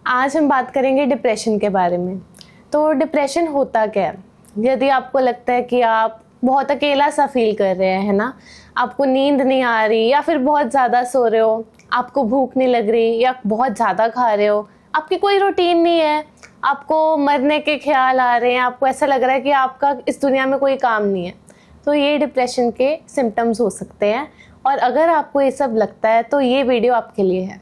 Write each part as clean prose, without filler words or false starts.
आज हम बात करेंगे डिप्रेशन के बारे में। तो डिप्रेशन होता क्या है? यदि आपको लगता है कि आप बहुत अकेला सा फील कर रहे हैं, है ना, आपको नींद नहीं आ रही या फिर बहुत ज़्यादा सो रहे हो, आपको भूख नहीं लग रही या बहुत ज़्यादा खा रहे हो, आपकी कोई रूटीन नहीं है, आपको मरने के ख्याल आ रहे हैं, आपको ऐसा लग रहा है कि आपका इस दुनिया में कोई काम नहीं है, तो ये डिप्रेशन के सिम्टम्स हो सकते हैं। और अगर आपको ये सब लगता है तो ये वीडियो आपके लिए है।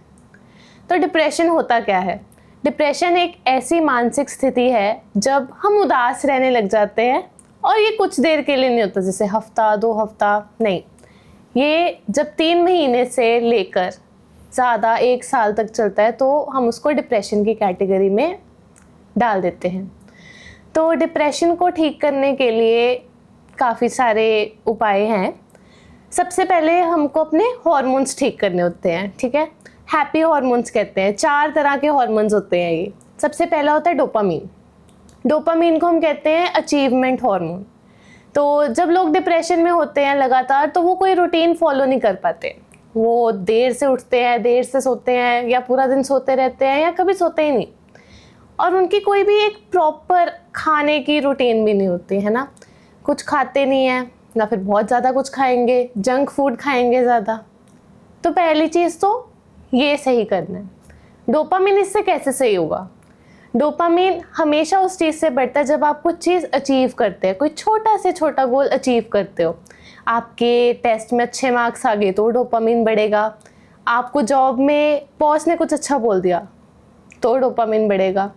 तो डिप्रेशन होता क्या है? डिप्रेशन एक ऐसी मानसिक स्थिति है जब हम उदास रहने लग जाते हैं, और ये कुछ देर के लिए नहीं होता, जैसे हफ्ता 2 हफ्ता नहीं, ये जब 3 महीने से लेकर ज़्यादा 1 साल तक चलता है तो हम उसको डिप्रेशन की कैटेगरी में डाल देते हैं। तो डिप्रेशन को ठीक करने के लिए काफ़ी सारे उपाय हैं। सबसे पहले हमको अपने हार्मोन्स ठीक करने होते हैं, ठीक है। हैप्पी हार्मोन्स कहते हैं, 4 तरह के हार्मोन्स होते हैं ये। सबसे पहला होता है डोपामीन। डोपामीन को हम कहते हैं अचीवमेंट हार्मोन। तो जब लोग डिप्रेशन में होते हैं लगातार, तो वो कोई रूटीन फॉलो नहीं कर पाते। वो देर से उठते हैं, देर से सोते हैं, या पूरा दिन सोते रहते हैं, या कभी सोते ही नहीं। और उनकी कोई भी एक प्रॉपर खाने की रूटीन भी नहीं होती, है ना। कुछ खाते नहीं हैं, या फिर बहुत ज़्यादा कुछ खाएंगे, जंक फूड खाएंगे ज़्यादा। तो पहली चीज़ तो ये सही करना है। डोपामीन इससे कैसे सही होगा? डोपामीन हमेशा उस चीज़ से बढ़ता है जब आप कुछ चीज़ अचीव करते हैं, कोई छोटा से छोटा गोल अचीव करते हो। आपके टेस्ट में अच्छे मार्क्स आ गए तो डोपामीन बढ़ेगा। आपको जॉब में बॉस ने कुछ अच्छा बोल दिया तो डोपामीन बढ़ेगा।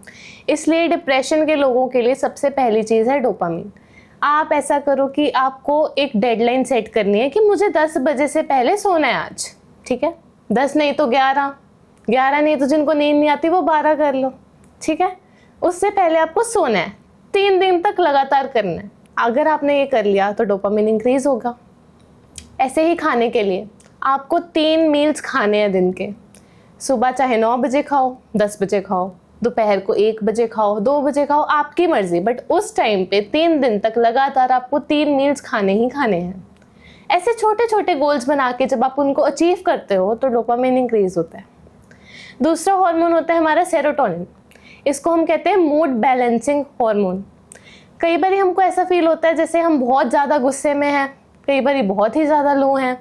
इसलिए डिप्रेशन के लोगों के लिए सबसे पहली चीज़ है डोपामीन। आप ऐसा करो कि आपको एक डेडलाइन सेट करनी है कि मुझे 10 बजे से पहले सोना है आज, ठीक है। 10 नहीं तो 11, 11 नहीं तो जिनको नींद नहीं आती वो 12 कर लो, ठीक है। उससे पहले आपको सोना है, 3 दिन तक लगातार करना है। अगर आपने ये कर लिया तो डोपामीन इंक्रीज होगा। ऐसे ही खाने के लिए आपको 3 मील्स खाने हैं दिन के। सुबह चाहे 9 बजे खाओ, 10 बजे खाओ, दोपहर को 1 बजे खाओ, 2 बजे खाओ, आपकी मर्जी, बट उस टाइम पे 3 दिन तक लगातार आपको 3 मील्स खाने ही खाने हैं। ऐसे छोटे छोटे गोल्स बना के जब आप उनको अचीव करते हो तो डोपामीन इंक्रीज होता है। दूसरा हार्मोन होता है हमारा सेरोटोनिन। इसको हम कहते हैं मूड बैलेंसिंग हार्मोन। कई बार हमको ऐसा फील होता है जैसे हम बहुत ज़्यादा गुस्से में हैं, कई बार बहुत ही ज़्यादा लो हैं।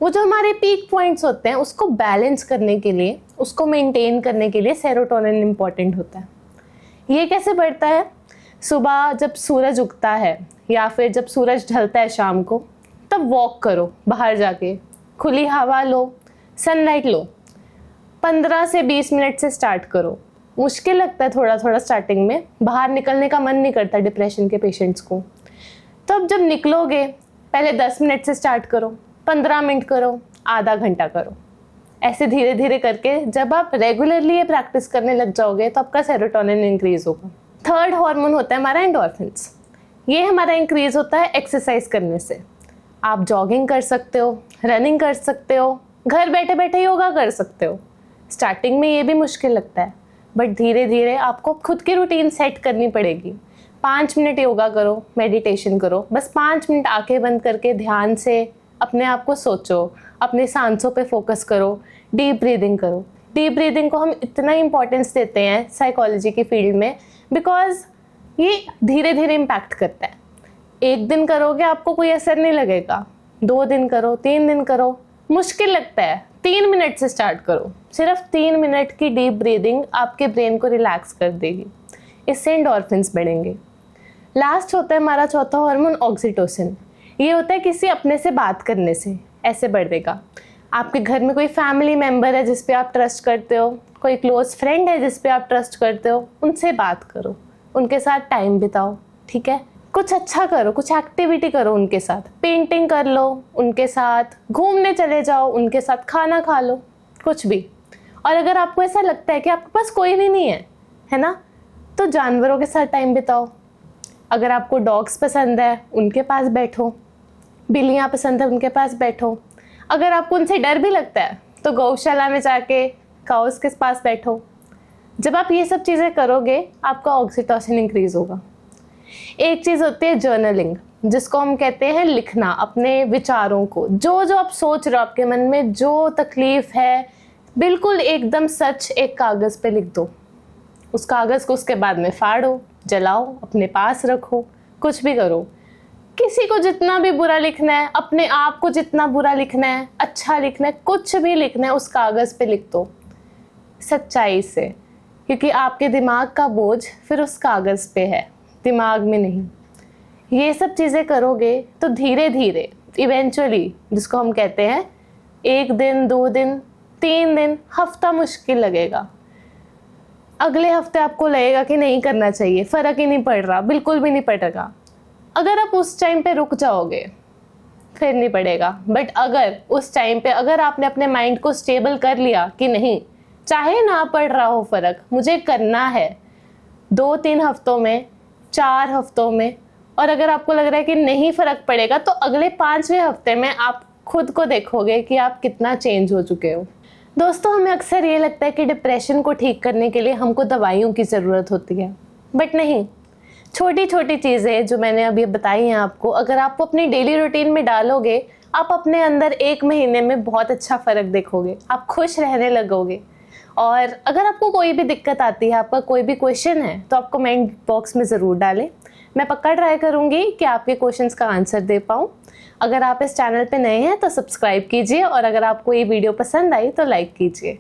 वो जो हमारे पीक पॉइंट्स होते हैं उसको बैलेंस करने के लिए, उसको मेंटेन करने के लिए सेरोटोनिन इम्पॉर्टेंट होता है। ये कैसे बढ़ता है? सुबह जब सूरज उगता है या फिर जब सूरज ढलता है शाम को, तब वॉक करो, बाहर जाके खुली हवा लो, सनलाइट लो। 15 से 20 मिनट से स्टार्ट करो। मुश्किल लगता है थोड़ा थोड़ा स्टार्टिंग में, बाहर निकलने का मन नहीं करता डिप्रेशन के पेशेंट्स को। तो अब जब निकलोगे पहले 10 मिनट से स्टार्ट करो, 15 मिनट करो, आधा घंटा करो। ऐसे धीरे धीरे करके जब आप रेगुलरली ये प्रैक्टिस करने लग जाओगे तो आपका सेरोटोनिन इंक्रीज होगा। थर्ड हार्मोन होता है हमारा एंडोर्फिन्स। ये हमारा इंक्रीज होता है एक्सरसाइज करने से। आप जॉगिंग कर सकते हो, रनिंग कर सकते हो, घर बैठे बैठे योगा कर सकते हो। स्टार्टिंग में ये भी मुश्किल लगता है, बट धीरे धीरे आपको खुद की रूटीन सेट करनी पड़ेगी। 5 मिनट योगा करो, मेडिटेशन करो, बस 5 मिनट आंखें बंद करके ध्यान से अपने आप को सोचो, अपने सांसों पे फोकस करो, डीप ब्रीदिंग करो। डीप ब्रीदिंग को हम इतना इम्पोर्टेंस देते हैं साइकोलॉजी की फील्ड में, बिकॉज ये धीरे धीरे इम्पैक्ट करता है। 1 दिन करोगे आपको कोई असर नहीं लगेगा, 2 दिन करो, 3 दिन करो, मुश्किल लगता है, 3 मिनट से स्टार्ट करो। सिर्फ 3 मिनट की डीप ब्रीदिंग आपके ब्रेन को रिलैक्स कर देगी, इससे एंडोर्फिन्स बढ़ेंगे। लास्ट होता है हमारा चौथा हार्मोन ऑक्सीटोसिन। ये होता है किसी अपने से बात करने से, ऐसे बढ़ेगा। आपके घर में कोई फैमिली मेम्बर है जिस पे आप ट्रस्ट करते हो, कोई क्लोज फ्रेंड है जिस पे आप ट्रस्ट करते हो, उनसे बात करो, उनके साथ टाइम बिताओ, ठीक है। कुछ अच्छा करो, कुछ एक्टिविटी करो उनके साथ, पेंटिंग कर लो उनके साथ, घूमने चले जाओ उनके साथ, खाना खा लो, कुछ भी। और अगर आपको ऐसा लगता है कि आपके पास कोई भी नहीं है ना, तो जानवरों के साथ टाइम बिताओ। अगर आपको डॉग्स पसंद है उनके पास बैठो, बिल्लियाँ पसंद है उनके पास बैठो। अगर आपको उनसे डर भी लगता है तो गौशाला में जाके काउस के पास बैठो। जब आप ये सब चीज़ें करोगे आपका ऑक्सीटोसिन इंक्रीज होगा। एक चीज़ होती है जर्नलिंग, जिसको हम कहते हैं लिखना अपने विचारों को। जो जो आप सोच रहे हो, आपके मन में जो तकलीफ है, बिल्कुल एकदम सच एक कागज़ पे लिख दो। उस कागज़ को उसके बाद में फाड़ो, जलाओ, अपने पास रखो, कुछ भी करो। किसी को जितना भी बुरा लिखना है, अपने आप को जितना बुरा लिखना है, अच्छा लिखना है, कुछ भी लिखना है, उस कागज़ पे लिख दो सच्चाई से, क्योंकि आपके दिमाग का बोझ फिर उस कागज़ पे है, दिमाग में नहीं। ये सब चीज़ें करोगे तो धीरे धीरे इवेंचुअली, जिसको हम कहते हैं 1 दिन, 2 दिन, 3 दिन, हफ्ता मुश्किल लगेगा, अगले हफ्ते आपको लगेगा कि नहीं करना चाहिए, फ़र्क ही नहीं पड़ रहा, बिल्कुल भी नहीं पड़ेगा। अगर आप उस टाइम पे रुक जाओगे फिर नहीं पड़ेगा। बट अगर उस टाइम पे अगर आपने अपने माइंड को स्टेबल कर लिया कि नहीं, चाहे ना पड़ रहा हो फ़र्क, मुझे करना है 2-3 हफ्तों में, 4 हफ्तों में, और अगर आपको लग रहा है कि नहीं फ़र्क पड़ेगा तो अगले 5वें हफ्ते में आप खुद को देखोगे कि आप कितना चेंज हो चुके हो। दोस्तों, हमें अक्सर ये लगता है कि डिप्रेशन को ठीक करने के लिए हमको दवाइयों की ज़रूरत होती है, बट नहीं। छोटी छोटी चीज़ें जो मैंने अभी बताई हैं आपको, अगर आप अपनी डेली रूटीन में डालोगे, आप अपने अंदर 1 महीने में बहुत अच्छा फ़र्क देखोगे, आप खुश रहने लगोगे। और अगर आपको कोई भी दिक्कत आती है, आपका कोई भी क्वेश्चन है, तो आप कमेंट बॉक्स में ज़रूर डालें। मैं पक्का ट्राई करूँगी कि आपके क्वेश्चंस का आंसर दे पाऊँ। अगर आप इस चैनल पे नए हैं तो सब्सक्राइब कीजिए, और अगर आपको ये वीडियो पसंद आई तो लाइक कीजिए।